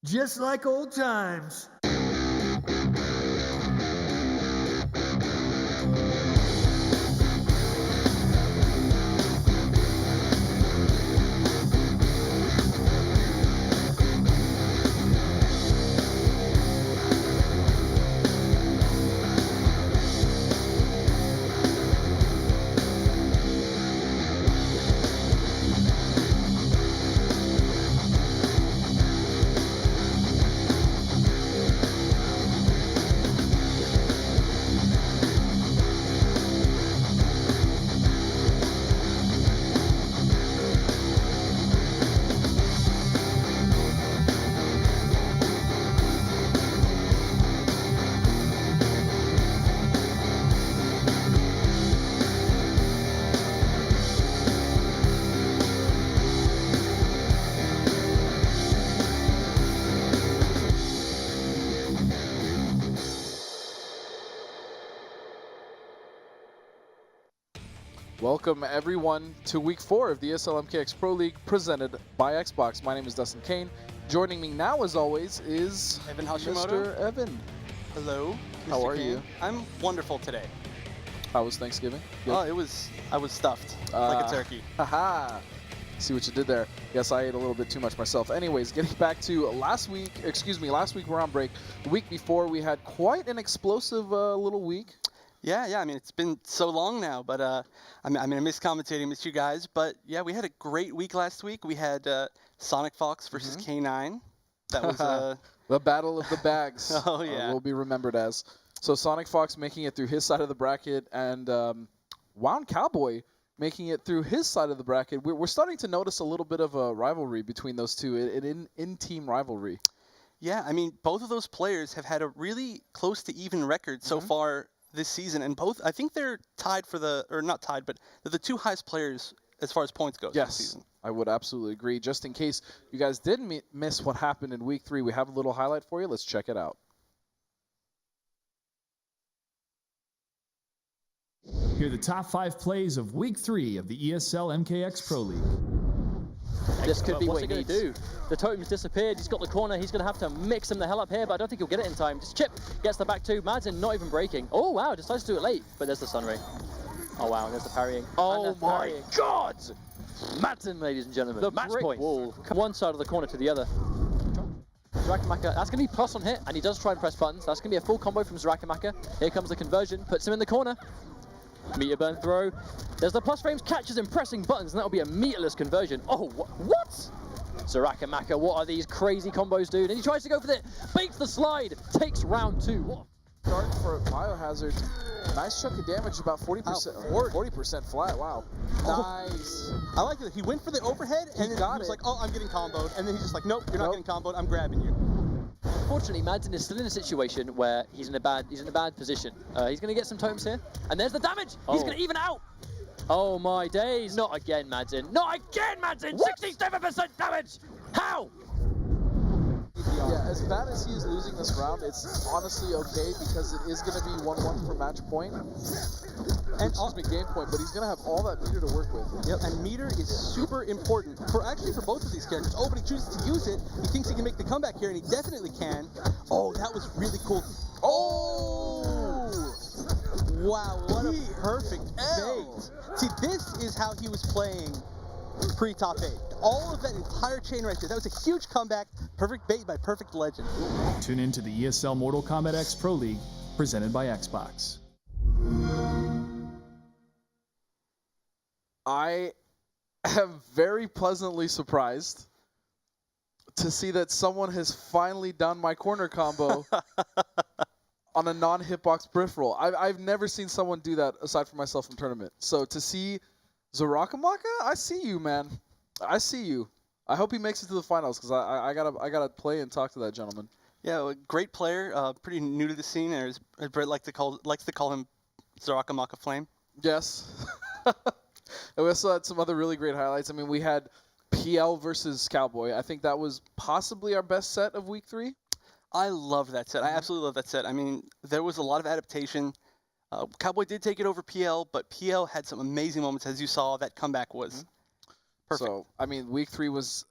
Just like old times. Welcome everyone to week 4 of the ESL MKX Pro League presented by Xbox. My name is Dustin Kane. Joining me now as always is Evan Hashimoto. Mr. Evan. Hello, Mr. How are Kane. you? I'm wonderful today. How was Thanksgiving? Good? Oh, I was stuffed like a turkey. Haha. See what you did there. Yes, I ate a little bit too much myself. Anyways, getting back to last week we're on break. The week before we had quite an explosive little week. Yeah. I mean, it's been so long now, but I miss commentating, miss you guys. But yeah, we had a great week last week. We had SonicFox versus K9. That was the battle of the bags. Oh yeah, will be remembered as. So SonicFox making it through his side of the bracket, and Wound Cowboy making it through his side of the bracket. We're starting to notice a little bit of a rivalry between those two, an in-team rivalry. Yeah, I mean, both of those players have had a really close to even record so far this season, and both, I think they're tied for not tied, but they're the two highest players as far as points goes this season. I would absolutely agree. Just in case you guys didn't miss what happened in week 3, we have a little highlight for you. Let's check it out. Here are the top 5 plays of week 3 of the ESL MKX Pro League. This could be what's what he he going to needs. do? The totem's disappeared. He's got the corner. He's going to have to mix him the hell up here, but I don't think he'll get it in time. Just Chip gets the back two. Madsen not even breaking. Oh, wow. Decides to do it late, but there's the Sunray. Oh, wow. And there's the parrying. Oh And the my parrying. God! Madsen, ladies and gentlemen. The match brick point. wall. One side of the corner to the other. Zarakamaka, that's going to be plus on hit, and he does try and press buttons. That's going to be a full combo from Zarakamaka. Here comes the conversion. Puts him in the corner. Meter burn throw. There's the plus frames, catches him pressing buttons, and that'll be a meterless conversion. Oh, what? Zarakamaka, what are these crazy combos, dude? And he tries to go for it, baits the slide, takes round 2. What? Start for Biohazard. Nice chunk of damage, about 40%. 40% flat, wow. Nice. I like it. He went for the overhead, and then he was like, oh, I'm getting comboed. And then he's just like, nope, you're not getting comboed, I'm grabbing you. Unfortunately, Madsen is still in a situation where he's in a bad position. He's going to get some totems here, and there's the damage. He's going to even out. Oh my days! Not again, Madsen. Not again, Madsen. 67% damage. How? Yeah, as bad as he is losing this round, it's honestly okay because it is going to be 1-1 for match point. And game point, but he's going to have all that meter to work with. Yep, and meter is super important for both of these characters. Oh, but he chooses to use it. He thinks he can make the comeback here, and he definitely can. Oh, that was really cool. Oh! Wow, what a perfect bait. See, this is how he was playing pre-top 8. All of that entire chain right there. That was a huge comeback. Perfect bait by Perfect Legend. Tune in to the ESL Mortal Kombat X Pro League presented by Xbox. I am very pleasantly surprised to see that someone has finally done my corner combo on a non-hitbox peripheral. I've never seen someone do that aside from myself in tournament. So to see Zarakamaka, I see you, man. I see you. I hope he makes it to the finals because I gotta play and talk to that gentleman. Yeah, well, great player. Pretty new to the scene, or as Brett likes to call him, Zarakamaka Flame. Yes. And we also had some other really great highlights. I mean, we had PL versus Cowboy. I think that was possibly our best set of week 3. I love that set. I absolutely love that set. I mean, there was a lot of adaptation. Cowboy did take it over PL, but PL had some amazing moments, as you saw. That comeback was perfect. So, I mean, week 3 was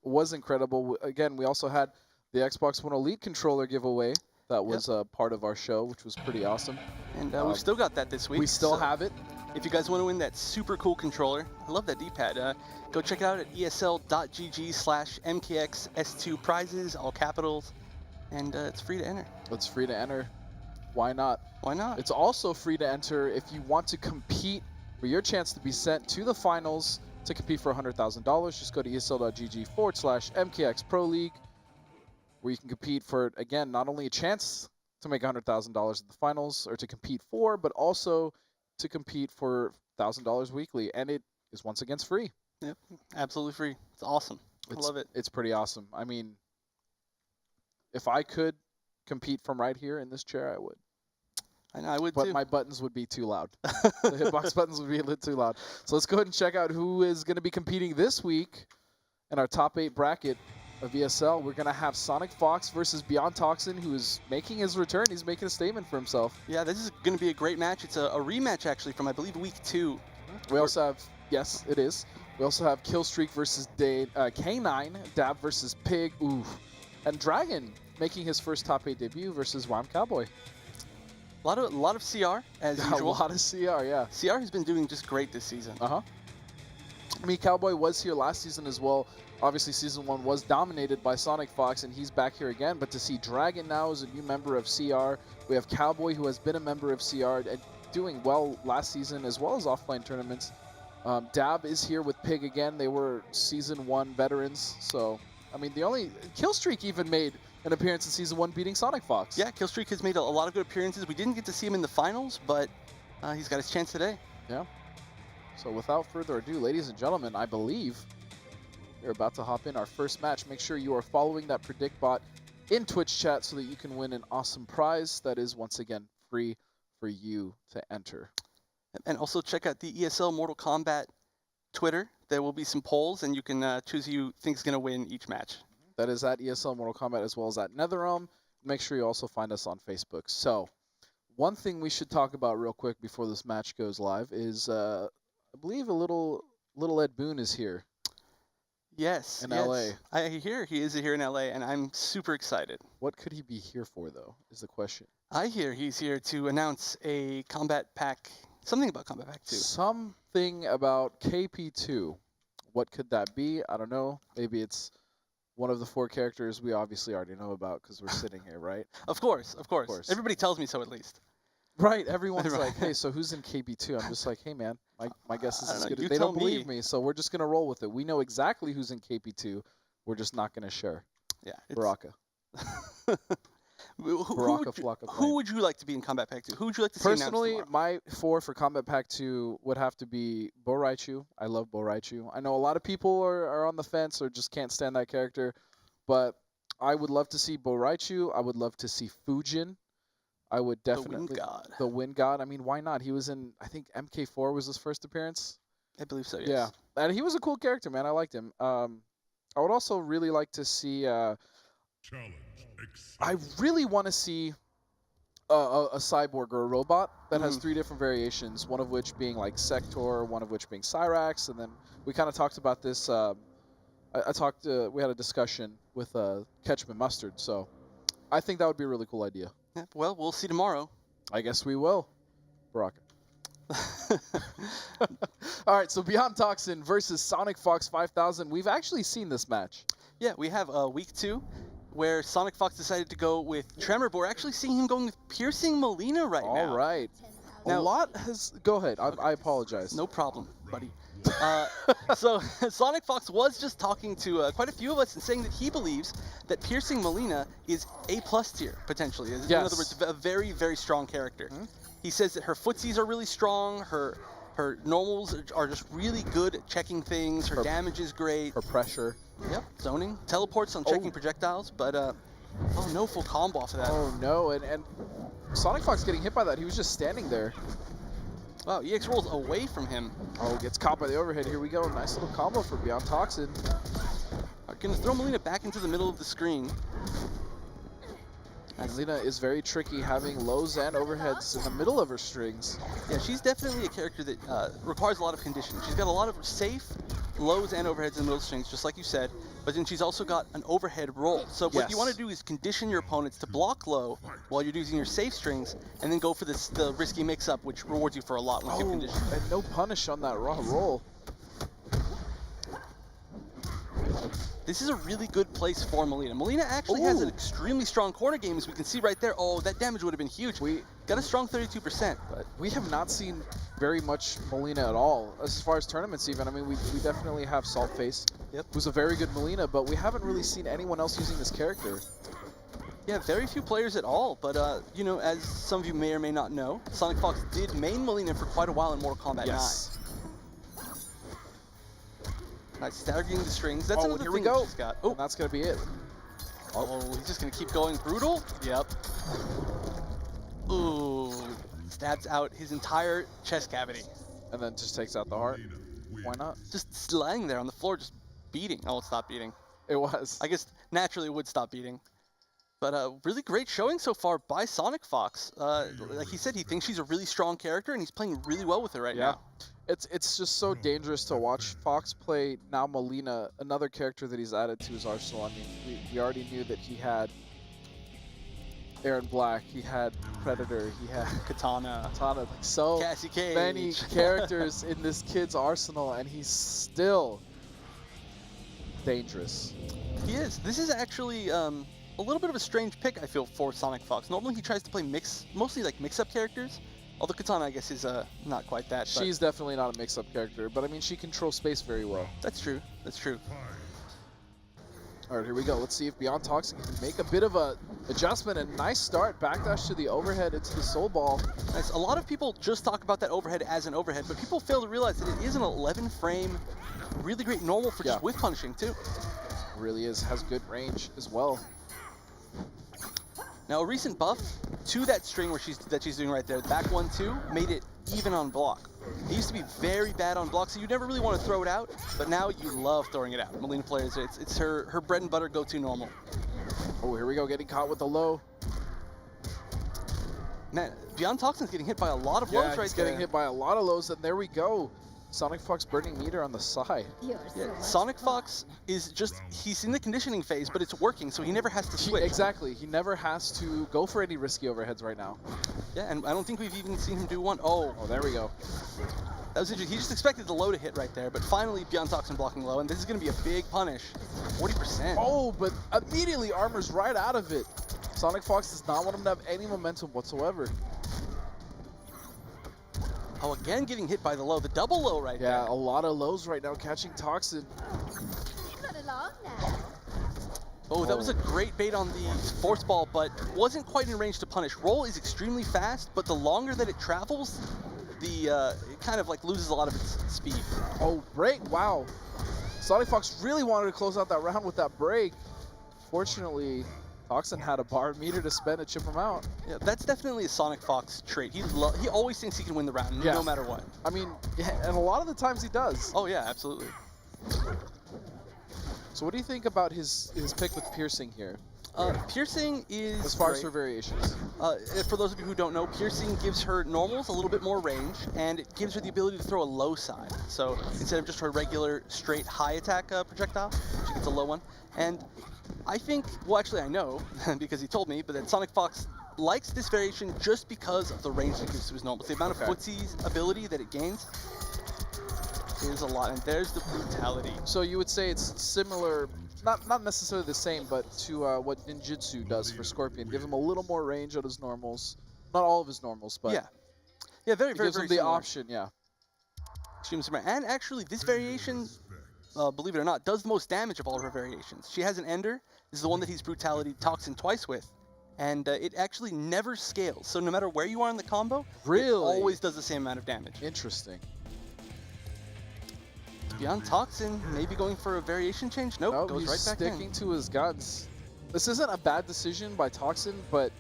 was incredible. Again, we also had the Xbox One Elite controller giveaway. That was part of our show, which was pretty awesome. And we've still got that this week. We still so have it. If you guys want to win that super cool controller, I love that D-pad. Go check it out at esl.gg/MKXS2 prizes, all capitals, and it's free to enter. It's free to enter. Why not? Why not? It's also free to enter if you want to compete for your chance to be sent to the finals to compete for $100,000. Just go to esl.gg/MKX Pro League, where you can compete for, again, not only a chance to make $100,000 at the finals or to compete for, but also to compete for $1,000 weekly. And it is once again free. Yep, absolutely free. It's awesome. I love it. It's pretty awesome. I mean, if I could compete from right here in this chair, I would. I know, I would but too. My buttons would be too loud. The hitbox buttons would be a little too loud. So let's go ahead and check out who is going to be competing this week in our top 8 bracket of ESL. We're going to have SonicFox versus Beyond Toxin, who is making his return. He's making a statement for himself. Yeah, this is going to be a great match. It's a rematch, actually, from, I believe, week 2. We also have, yes, it is. We also have Killstreak versus K9, Dab versus Pig, ooh, and Dragon making his first top 8 debut versus Wham Cowboy. A lot of CR, as usual. A lot of CR, yeah. CR has been doing just great this season. I mean, Cowboy was here last season as well. Obviously, Season 1 was dominated by SonicFox, and he's back here again. But to see Dragon now as a new member of CR, we have Cowboy, who has been a member of CR and doing well last season as well as offline tournaments. Dab is here with Pig again. They were Season 1 veterans. So, I mean, Killstreak even made an appearance in Season 1 beating SonicFox. Yeah, Killstreak has made a lot of good appearances. We didn't get to see him in the finals, but he's got his chance today. Yeah. So without further ado, ladies and gentlemen, I believe we're about to hop in our first match. Make sure you are following that Predict bot in Twitch chat so that you can win an awesome prize that is, once again, free for you to enter. And also check out the ESL Mortal Kombat Twitter. There will be some polls, and you can choose who you think is going to win each match. That is at ESL Mortal Kombat as well as at NetherRealm. Make sure you also find us on Facebook. So, one thing we should talk about real quick before this match goes live is, I believe a little Ed Boon is here. Yes. In LA. I hear he is here in LA, and I'm super excited. What could he be here for, though, is the question. I hear he's here to announce a Combat Pack, something about Combat Pack 2. Something about KP2. What could that be? I don't know. Maybe it's one of the 4 characters we obviously already know about because we're sitting here, right? Of course. Everybody tells me so, at least. Right. Everyone's like, hey, so who's in KB2? I'm just like, hey, man, my guess is as good as they don't believe me, so we're just going to roll with it. We know exactly who's in KP2. We're just not going to share. Yeah. Baraka. Who would you like to be in Combat Pack 2? Who would you like to see Personally, my 4 for Combat Pack 2 would have to be Bo Raichu. I love Bo Raichu. I know a lot of people are on the fence or just can't stand that character, but I would love to see Bo Raichu. I would love to see Fujin. I would definitely... The Wind God. I mean, why not? He was in, I think, MK4 was his first appearance. I believe so, yes. Yeah, and he was a cool character, man. I liked him. I would also really like to see... I really want to see a cyborg or a robot that has 3 different variations, one of which being like Sector, one of which being Cyrax, and then we kind of talked about this. We had a discussion with Ketchup Mustard, so I think that would be a really cool idea. Yeah, well, we'll see tomorrow. I guess we will. Baraka. All right, so Beyond Toxin versus SonicFox 5000. We've actually seen this match. Yeah, we have week 2. Where SonicFox decided to go with Tremor, but we're actually seeing him going with Piercing Molina now. All right. Now, a lot has... Go ahead. I apologize. No problem, buddy. So SonicFox was just talking to quite a few of us and saying that he believes that Piercing Molina is A+ tier, potentially. Yes. In other words, a very, very strong character. He says that her footsies are really strong, her normals are just really good at checking things, her damage is great. Her pressure. Yep, zoning. Teleports on checking projectiles, but oh no, full combo off of that. Oh no, and SonicFox getting hit by that. He was just standing there. Wow, EX rolls away from him. Oh, gets caught by the overhead. Here we go. Nice little combo for Beyond Toxin. Gonna throw Molina back into the middle of the screen. Molina is very tricky, having lows and overheads in the middle of her strings. Yeah, she's definitely a character that requires a lot of conditioning. She's got a lot of safe, lows and overheads in the middle strings, just like you said, but then she's also got an overhead roll. So what you want to do is condition your opponents to block low while you're using your safe strings, and then go for the risky mix-up, which rewards you for a lot when you condition. And no punish on that raw roll. This is a really good place for Melina. Melina actually has an extremely strong corner game, as we can see right there. Oh, that damage would have been huge. We got a strong 32%. But we have not seen very much Melina at all, as far as tournaments even. I mean, we definitely have Saltface, who's a very good Melina, but we haven't really seen anyone else using this character. Yeah, very few players at all, but you know, as some of you may or may not know, SonicFox did main Melina for quite a while in Mortal Kombat 9. Nice, staggering the strings. That's another thing that she's got. Oh, and that's gonna be it. Oh, he's just gonna keep going brutal. Yep. Ooh, stabs out his entire chest cavity. And then just takes out the heart. Why not? Just lying there on the floor, just beating. Oh, it stopped beating. It was. I guess naturally it would stop beating. But really great showing so far by SonicFox. Like he said, he thinks she's a really strong character, and he's playing really well with her right now. It's just so dangerous to watch Fox play now Melina, another character that he's added to his arsenal. I mean, we already knew that he had Aaron Black, he had Predator, he had Katana, like so Cassie Cage. many characters in this kid's arsenal, and he's still dangerous. He is. This is actually a little bit of a strange pick, I feel, for SonicFox. Normally he tries to play mostly like mix-up characters. Although Katana, I guess, is not quite that. She's definitely not a mix-up character, but I mean, she controls space very well. That's true. That's true. All right, here we go. Let's see if Beyond Toxin can make a bit of a adjustment. A nice start. Backdash to the overhead into the soul ball. Nice. A lot of people just talk about that overhead as an overhead, but people fail to realize that it is an 11-frame, really great normal for just whiff punishing, too. Really is. Has good range as well. Now, a recent buff to that string that she's doing right there, back 1-2, made it even on block. It used to be very bad on block, so you never really want to throw it out, but now you love throwing it out. Melina players, it's her bread and butter go-to normal. Oh, here we go, getting caught with the low. Man, Beyond Toxin's getting hit by a lot of lows right there. He's getting hit by a lot of lows, and there we go. SonicFox burning meter on the side. Yeah, SonicFox is he's in the conditioning phase, but it's working, so he never has to switch. Exactly, he never has to go for any risky overheads right now. Yeah, and I don't think we've even seen him do one. Oh, there we go. That was interesting. He just expected the low to hit right there, but finally Beyond Toxin blocking low, and this is going to be a big punish. 40%. Oh, but immediately armors right out of it. SonicFox does not want him to have any momentum whatsoever. Oh, again getting hit by the low, the double low right there. Yeah, a lot of lows right now catching Toxin. Oh, that was a great bait on the force ball, but wasn't quite in range to punish. Roll is extremely fast, but the longer that it travels, it kind of like loses a lot of its speed. Oh, break, wow. SonicFox really wanted to close out that round with that break. Fortunately, Toxin had a bar meter to spend to chip him out. Yeah, that's definitely a SonicFox trait. He always thinks he can win the round, no matter what. I mean, and a lot of the times he does. Oh yeah, absolutely. So what do you think about his pick with piercing here? Piercing is as far as her variations. For those of you who don't know, piercing gives her normals a little bit more range, and it gives her the ability to throw a low side. So instead of just her regular straight high attack projectile, she gets a low one. And I think, well actually I know, because he told me, but that SonicFox likes this variation just because of the range it gives to his normals. The amount of footsie's ability that it gains is a lot, and there's the brutality. So you would say it's similar, not necessarily the same, but to what Ninjutsu does for Scorpion. Give him a little more range on his normals. Not all of his normals, but very gives him the option, Extremely similar. And actually, this variation, believe it or not, does the most damage of all of her variations. She has an Ender. This is the one that he's Brutality Toxin twice with. And it actually never scales. So no matter where you are in the combo, it always does the same amount of damage. Interesting. Beyond Toxin, maybe going for a variation change? Nope, goes right back in. Sticking to his guns. This isn't a bad decision by Toxin, but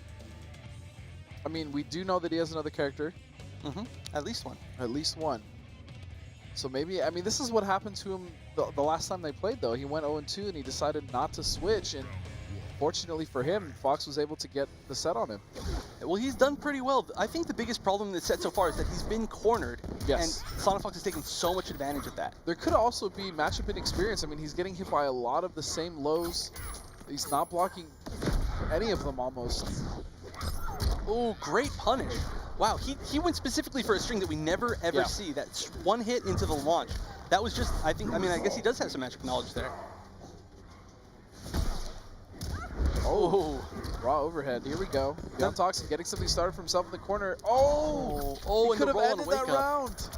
I mean, we do know that he has another character. At least one. At least one. So maybe, I mean, this is what happened to him the last time they played, though. He went 0-2 and he decided not to switch, and fortunately for him, Fox was able to get the set on him. Well, he's done pretty well. I think the biggest problem in this set so far is that he's been cornered, Yes. and SonicFox has taken so much advantage of that. There could also be matchup inexperience. I mean, he's getting hit by a lot of the same lows. He's not blocking any of them almost. Oh, great punish. Wow, he went specifically for a string that we never ever see. That's one hit into the launch. That was just, I guess he does have some magic knowledge there. Oh, raw overhead. Here we go. Beyond Toxin getting something started for himself in the corner. Oh, Oh, he and could the have roll and ended wake that up. round.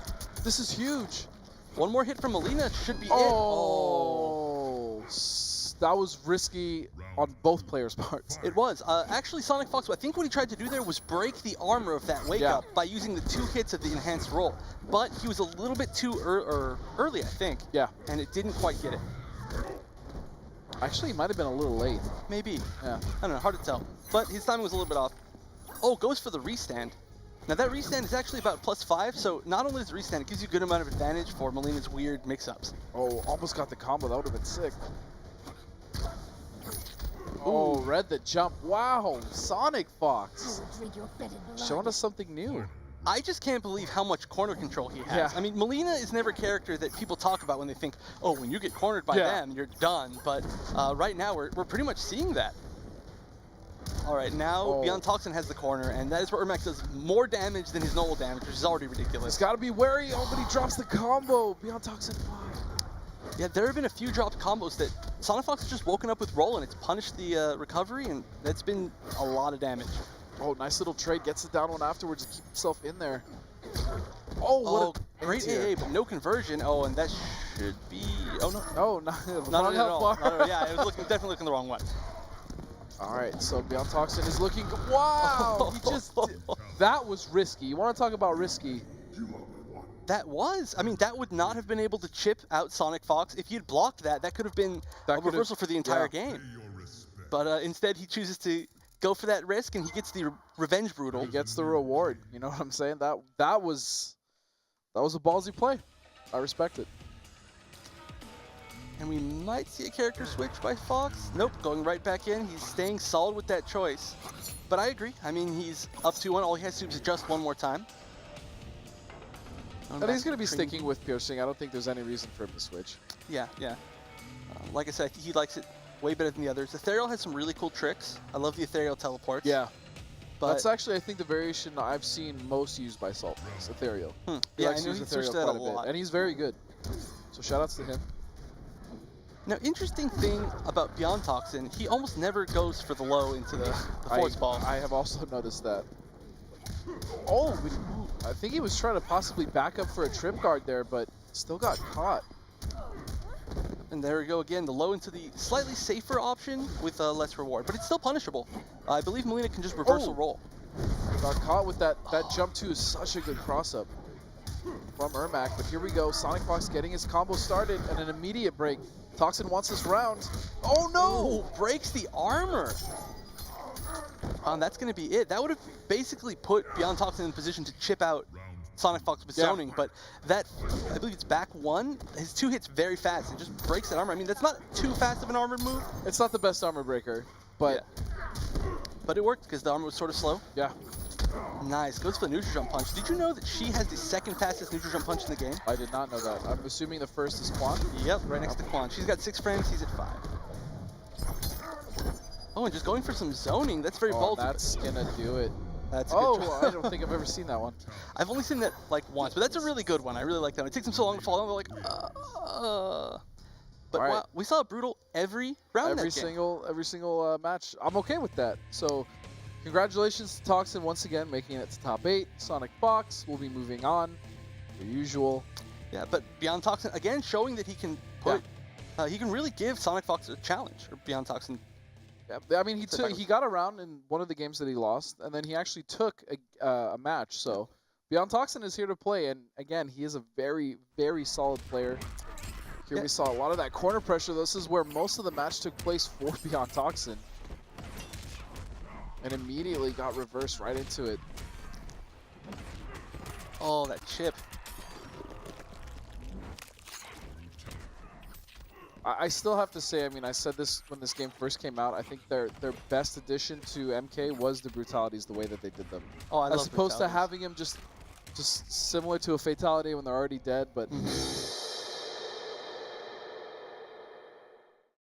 This is huge. One more hit from Melina should be it. Oh, that was risky on both players' parts. It was. Actually, SonicFox, I think what he tried to do there was break the armor of that wake up by using the 2 hits of the enhanced roll. But he was a little bit too early, I think. Yeah. And it didn't quite get it. Actually, he might have been a little late. Maybe. Yeah. I don't know, hard to tell. But his timing was a little bit off. Oh, goes for the restand. Now that restand is actually about +5, so not only is the restand, it gives you a good amount of advantage for Melina's weird mix-ups. Oh, almost got the combo. That would have been sick. Oh, read the jump. Wow, SonicFox. Showing us something new. I just can't believe how much corner control he has. Yeah. I mean, Melina is never a character that people talk about when they think, oh, when you get cornered by them, you're done. But right now, we're pretty much seeing that. All right, now Beyond Toxin has the corner, and that is where Ermac does more damage than his normal damage, which is already ridiculous. He's got to be wary. Oh, but he drops the combo. Beyond Toxin 5. Yeah, there have been a few dropped combos that SonicFox has just woken up with roll, and it's punished the recovery, and that's been a lot of damage. Oh, nice little trade. Gets the down one afterwards to keep himself in there. Oh, what a great AA, but no conversion. Oh, and that should be... Oh, no. Oh, Not at all. Yeah, it was definitely looking the wrong way. All right, so Beyond Toxin is looking... Wow! He just... That was risky. You want to talk about risky? That was. I mean, that would not have been able to chip out SonicFox. If you'd blocked that, that could have been a reversal for the entire game. But instead, he chooses to go for that risk, and he gets the revenge brutal. He gets the reward. You know what I'm saying? That was a ballsy play. I respect it. And we might see a character switch by Fox. Nope, going right back in. He's staying solid with that choice. But I agree. I mean, he's up 2-1. All he has to do is adjust one more time. And he's going to be sticking with piercing. I don't think there's any reason for him to switch. Yeah. Like I said, he likes it way better than the others. Ethereal has some really cool tricks. I love the Ethereal teleports. Yeah. But that's actually, I think, the variation I've seen most used by Salt is Ethereal. He likes to use Ethereal quite a bit. And he's very good. So shout-outs to him. Now, interesting thing about Beyond Toxin, he almost never goes for the low into the force ball. I have also noticed that. Oh, I think he was trying to possibly back up for a trip guard there, but still got caught. And there we go again, the low into the slightly safer option with less reward, but it's still punishable. I believe Melina can just reversal roll. Got caught with that jump too is such a good cross-up from Ermac, but here we go. SonicFox getting his combo started and an immediate break. Toxin wants this round. Oh no! Ooh, breaks the armor. That's going to be it. That would have basically put Beyond Toxin in position to chip out SonicFox with zoning, but that, I believe it's back 1. His 2 hits very fast. It just breaks that armor. I mean, that's not too fast of an armored move. It's not the best armor breaker, but... Yeah. But it worked because the armor was sort of slow. Yeah. Nice. Goes for the neutral jump punch. Did you know that she has the second fastest neutral jump punch in the game? I did not know that. I'm assuming the first is Quan? Yep, right next to Quan. She's got 6 frames, he's at 5. Oh, and just going for some zoning. That's very ballsy. That's gonna do it. That's a good I don't think I've ever seen that one. I've only seen that like once, but that's a really good one. I really like that one. It takes them so long to fall down. They're like, But wow, we saw a brutal every round. Every single match. I'm okay with that. So, congratulations to Toxin once again making it to top 8. SonicFox will be moving on, per usual. Yeah, but Beyond Toxin again showing that he can put, he can really give SonicFox a challenge, or Beyond Toxin. Yeah, I mean, he got around in one of the games that he lost, and then he actually took a match. So Beyond Toxin is here to play, and again, he is a very, very solid player. Here we saw a lot of that corner pressure. This is where most of the match took place for Beyond Toxin, and immediately got reversed right into it. Oh, that chip. I still have to say, I mean, I said this when this game first came out. I think their best addition to MK was the brutalities, the way that they did them. Oh, I love As opposed to brutalities. having him just similar to a fatality when they're already dead, but